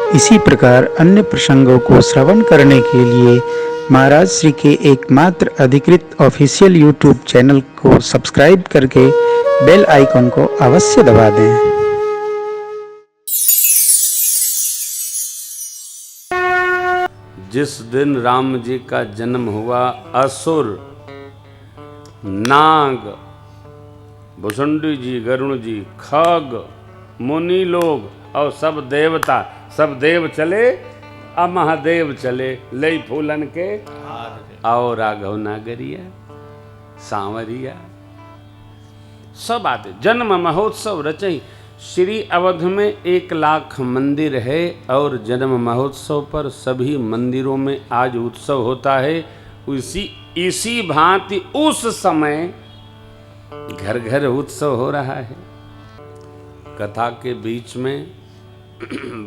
इसी प्रकार अन्य प्रसंगों को श्रवण करने के लिए महाराज श्री के एकमात्र अधिकृत ऑफिशियल यूट्यूब चैनल को सब्सक्राइब करके बेल आइकन को अवश्य दबा दें। जिस दिन राम जी का जन्म हुआ, असुर, नाग, भुसुंडी जी, गरुण जी, खग, मुनि लोग और सब देवता, सब देव चले आ महादेव चले, लई फूलन के और राघव नागरिया, सांवरिया सब आते। जन्म महोत्सव रचई। श्री अवध में 1 लाख मंदिर है और जन्म महोत्सव पर सभी मंदिरों में आज उत्सव होता है। इसी भांति उस समय घर घर उत्सव हो रहा है। कथा के बीच में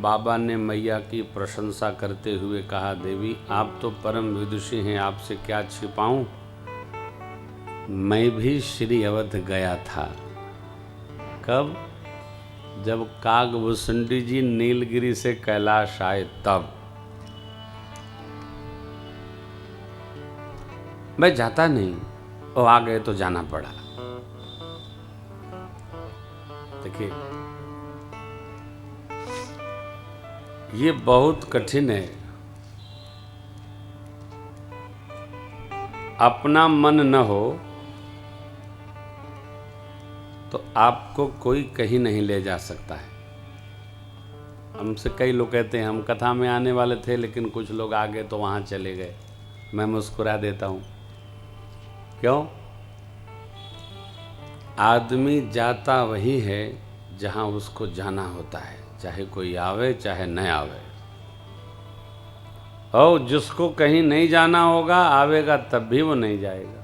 बाबा ने मैया की प्रशंसा करते हुए कहा, देवी आप तो परम विदुषी हैं, आपसे क्या छिपाऊं। मैं भी श्री अवध गया था। कब? जब कागभूषुंडी जी नीलगिरी से कैलाश आए तब। मैं जाता नहीं, वो आ गए तो जाना पड़ा। देखिए ये बहुत कठिन है। अपना मन न हो तो आपको कोई कहीं नहीं ले जा सकता है। हमसे कई लोग कहते हैं हम कथा में आने वाले थे लेकिन कुछ लोग आ गए तो वहाँ चले गए। मैं मुस्कुरा देता हूँ। क्यों? आदमी जाता वही है जहाँ उसको जाना होता है, चाहे कोई आवे चाहे न आवे। और जिसको कहीं नहीं जाना होगा आवेगा तब भी वो नहीं जाएगा।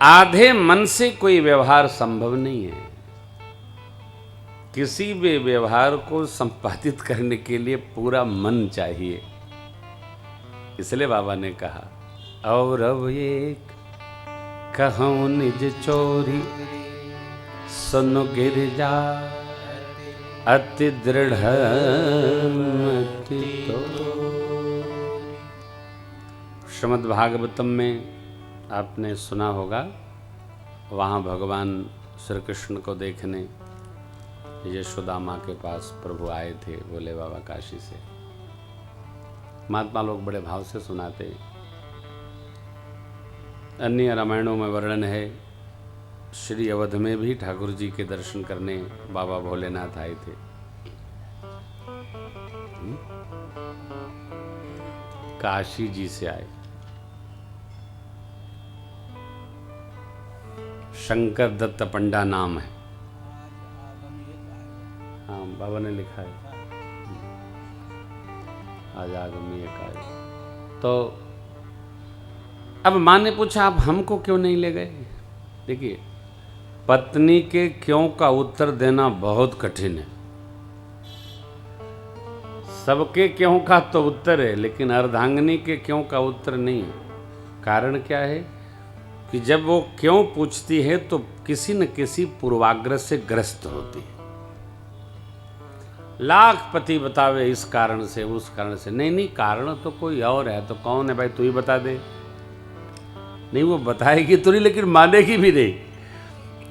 आधे मन से कोई व्यवहार संभव नहीं है। किसी भी व्यवहार को संपादित करने के लिए पूरा मन चाहिए। इसलिए बाबा ने कहा, और अब एक कहूं निज चोरी, सुनो गिरजा अति दृढ़ मति तो। श्रीमद् भागवतम में आपने सुना होगा, वहाँ भगवान श्री कृष्ण को देखने यशोदा माँ के पास प्रभु आए थे, बोले बाबा काशी से। महात्मा लोग बड़े भाव से सुनाते। अन्य रामायणों में वर्णन है, श्री अवध में भी ठाकुर जी के दर्शन करने बाबा भोलेनाथ आए थे। काशी जी से आए। शंकर दत्त पंडा नाम है। हाँ बाबा ने लिखा है, आज आगमी एकादशी। तो अब माँ ने पूछा, आप हमको क्यों नहीं ले गए? देखिए, पत्नी के क्यों का उत्तर देना बहुत कठिन है। सबके क्यों का तो उत्तर है, लेकिन अर्धांगिनी के क्यों का उत्तर नहीं है। कारण क्या है कि जब वो क्यों पूछती है तो किसी न किसी पूर्वाग्रह से ग्रस्त होती है। लाख पति बतावे इस कारण से उस कारण से, नहीं कारण तो कोई और है। तो कौन है भाई, तू ही बता दे। नहीं वो बताएगी तो नहीं, लेकिन मानेगी भी नहीं।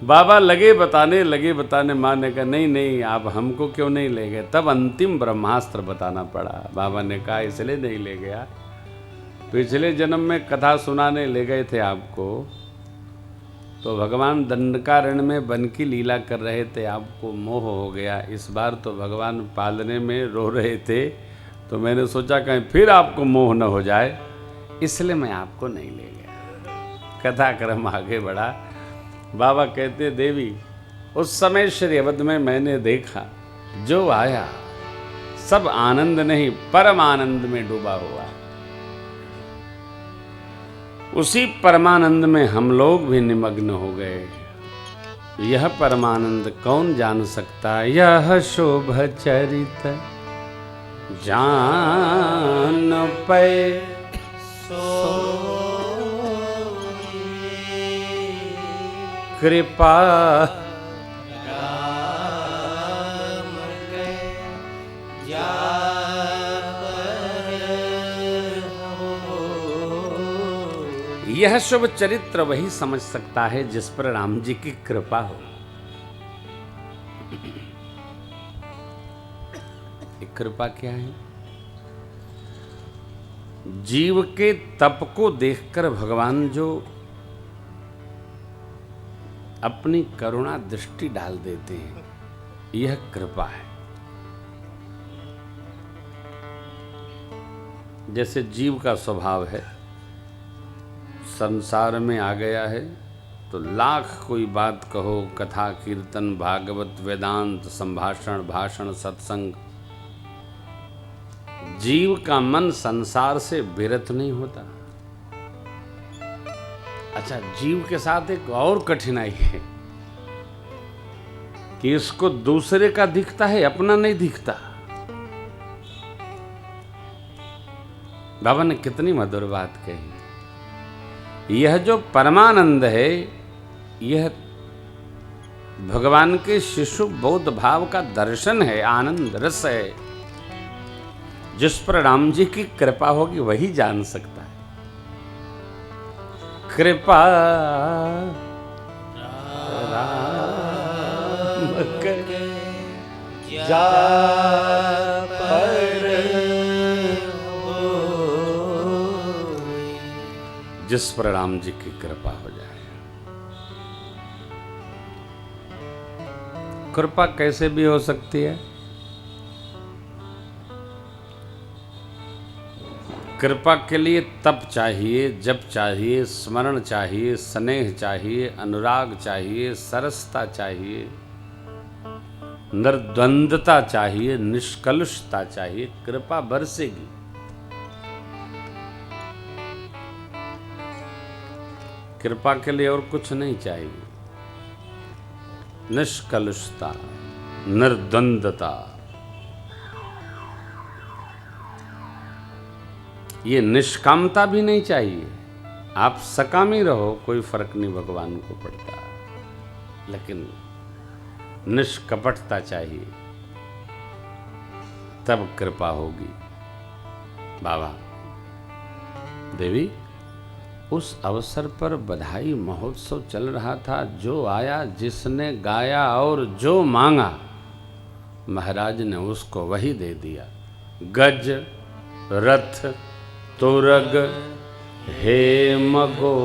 बाबा लगे बताने, माँ ने कहा नहीं आप हमको क्यों नहीं ले गए। तब अंतिम ब्रह्मास्त्र बताना पड़ा। बाबा ने कहा इसलिए नहीं ले गया, पिछले जन्म में कथा सुनाने ले गए थे आपको, तो भगवान दंडकारण्य में वन की लीला कर रहे थे, आपको मोह हो गया। इस बार तो भगवान पालने में रो रहे थे, तो मैंने सोचा कहीं फिर आपको मोह न हो जाए, इसलिए मैं आपको नहीं ले गया। कथा क्रम आगे बढ़ा। बाबा कहते, देवी उस समय श्री अवध में मैंने देखा, जो आया सब आनंद नहीं परम आनंद में डूबा हुआ। उसी परमानंद में हम लोग भी निमग्न हो गए। यह परमानंद कौन जान सकता, यह शोभ चरित जान पे कृपा यह शुभ चरित्र वही समझ सकता है जिस पर राम जी की कृपा हो। एक कृपा क्या है? जीव के तप को देखकर भगवान जो अपनी करुणा दृष्टि डाल देते हैं, यह कृपा है। जैसे जीव का स्वभाव है, संसार में आ गया है तो लाख कोई बात कहो, कथा कीर्तन भागवत वेदांत संभाषण भाषण सत्संग, जीव का मन संसार से विरत नहीं होता। अच्छा, जीव के साथ एक और कठिनाई है कि इसको दूसरे का दिखता है, अपना नहीं दिखता। बाबा ने कितनी मधुर बात कही। यह जो परमानंद है, यह भगवान के शिशु बौद्ध भाव का दर्शन है, आनंद रस है। जिस पर राम जी की कृपा होगी वही जान सकता है। कृपा राम करे जा पर जिस पर राम जी की कृपा हो जाए। कृपा कैसे भी हो सकती है? कृपा के लिए तप चाहिए, जप चाहिए, स्मरण चाहिए, स्नेह चाहिए, अनुराग चाहिए, सरसता चाहिए, निर्द्वंदता चाहिए, निष्कलुषता चाहिए। कृपा बरसेगी। कृपा के लिए और कुछ नहीं चाहिए। निष्कलुषता, निर्द्वंदता, ये निष्कामता भी नहीं चाहिए। आप सकामी रहो, कोई फर्क नहीं भगवान को पड़ता, लेकिन निष्कपटता चाहिए, तब कृपा होगी। बाबा देवी, उस अवसर पर बधाई महोत्सव चल रहा था। जो आया, जिसने गाया और जो मांगा, महाराज ने उसको वही दे दिया। गज, रथ, तुरग, हेम गो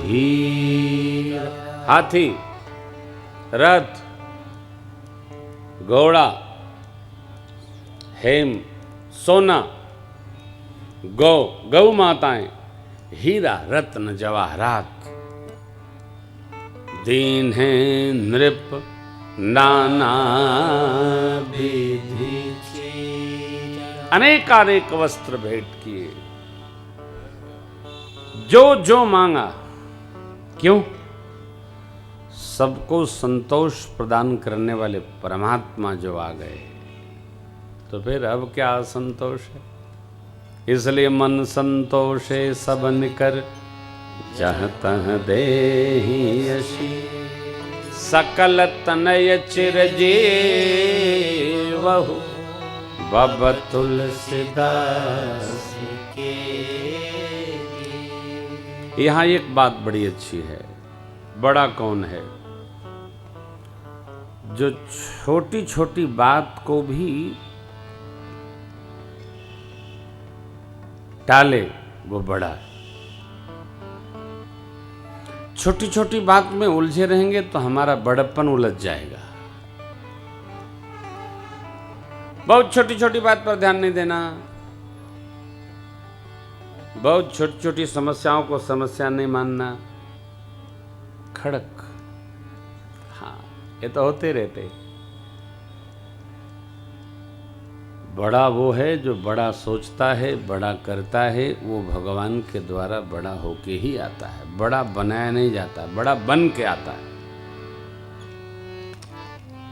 हीर, हाथी, रथ, घोड़ा, हेम सोना, गौ माताएं, हीरा रत्न जवाहरात, दीन है नृप नाना विधि, अनेकानेक वस्त्र भेंट किए। जो जो मांगा, क्यों? सबको संतोष प्रदान करने वाले परमात्मा जो आ गए, तो फिर अब क्या असंतोष है? इसलिए मन संतोषे सबन कर, जहाँ तहाँ देहि यशी, सकल तनय चिरजीवहु, बाबा तुलसीदास के। यहाँ एक बात बड़ी अच्छी है। बड़ा कौन है? जो छोटी छोटी बात को भी टाले, वो बड़ा है। छोटी छोटी बात में उलझे रहेंगे तो हमारा बड़प्पन उलझ जाएगा। बहुत छोटी छोटी बात पर ध्यान नहीं देना, बहुत छोटी छोटी समस्याओं को समस्या नहीं मानना, खड़क, हाँ ये तो होते रहते। बड़ा वो है जो बड़ा सोचता है, बड़ा करता है, वो भगवान के द्वारा बड़ा होके ही आता है। बड़ा बनाया नहीं जाता, बड़ा बन के आता है।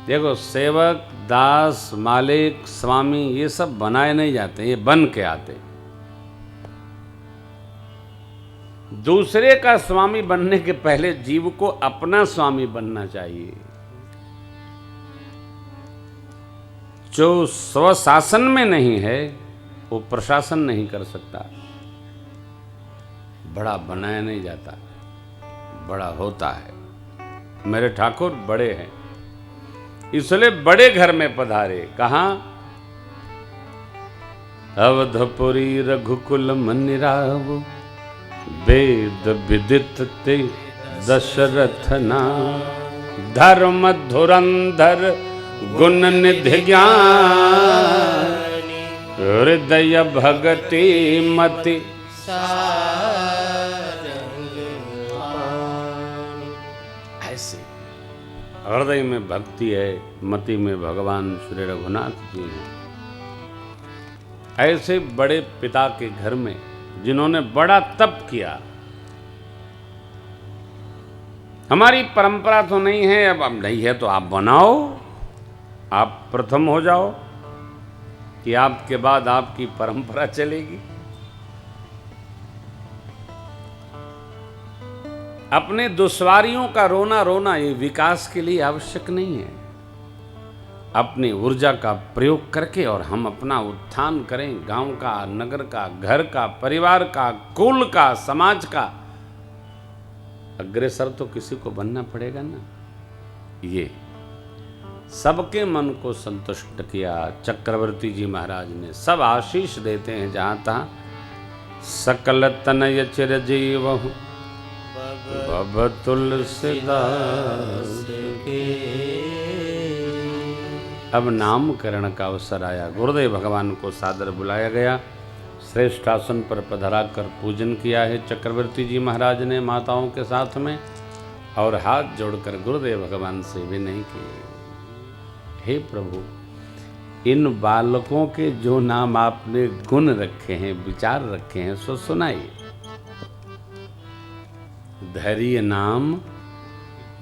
देखो, सेवक, दास, मालिक, स्वामी, ये सब बनाए नहीं जाते, ये बन के आते। दूसरे का स्वामी बनने के पहले जीव को अपना स्वामी बनना चाहिए। जो स्वशासन में नहीं है, वो प्रशासन नहीं कर सकता। बड़ा बनाया नहीं जाता, बड़ा होता है। मेरे ठाकुर बड़े हैं, इसलिए बड़े घर में पधारे। कहाँ? अवधपुरी रघुकुल मनिराव, वेद विदित ते दशरथ नाम, धर्म धुरंधर गुण निधि ज्ञान, हृदय भगति मति ऐसे हृदय में भक्ति है, मति में भगवान श्री रघुनाथ जी हैं। ऐसे बड़े पिता के घर में जिन्होंने बड़ा तप किया। हमारी परंपरा तो नहीं है, अब नहीं है तो आप बनाओ, आप प्रथम हो जाओ कि आपके बाद आपकी परंपरा चलेगी। अपने दुश्वारियों का रोना रोना ये विकास के लिए आवश्यक नहीं है। अपनी ऊर्जा का प्रयोग करके और हम अपना उत्थान करें, गांव का, नगर का, घर का, परिवार का, कुल का, समाज का। अग्रसर तो किसी को बनना पड़ेगा ना। ये सबके मन को संतुष्ट किया चक्रवर्ती जी महाराज ने। सब आशीष देते हैं जहां तहां। सकल तनय चिरजीवहु भव तुलसीदास के। अब नामकरण का अवसर आया। गुरुदेव भगवान को सादर बुलाया गया। श्रेष्ठ आसन पर पधरा कर पूजन किया है चक्रवर्ती जी महाराज ने माताओं के साथ में, और हाथ जोड़कर गुरुदेव भगवान से विनय किए, हे प्रभु, इन बालकों के जो नाम आपने गुण रखे हैं, विचार रखे हैं, सो सुनाइए। धैर्य नाम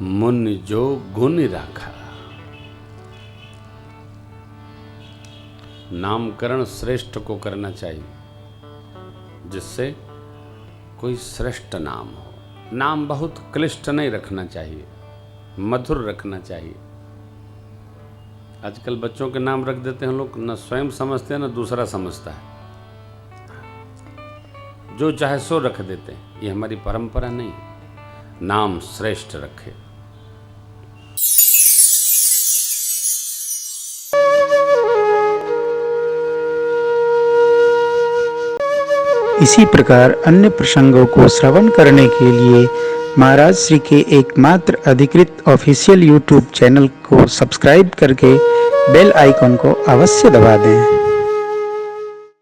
मुनि जो गुण राखा। नामकरण श्रेष्ठ को करना चाहिए, जिससे कोई श्रेष्ठ नाम हो। नाम बहुत क्लिष्ट नहीं रखना चाहिए, मधुर रखना चाहिए। आजकल बच्चों के नाम रख देते हैं लोग, न स्वयं समझते हैं न दूसरा समझता है, जो चाहे सो रख देते हैं। ये हमारी परंपरा नहीं है। नाम श्रेष्ठ रखे। इसी प्रकार अन्य प्रसंगों को श्रवण करने के लिए महाराज श्री के एकमात्र अधिकृत ऑफिशियल यूट्यूब चैनल को सब्सक्राइब करके बेल आइकन को अवश्य दबा दें।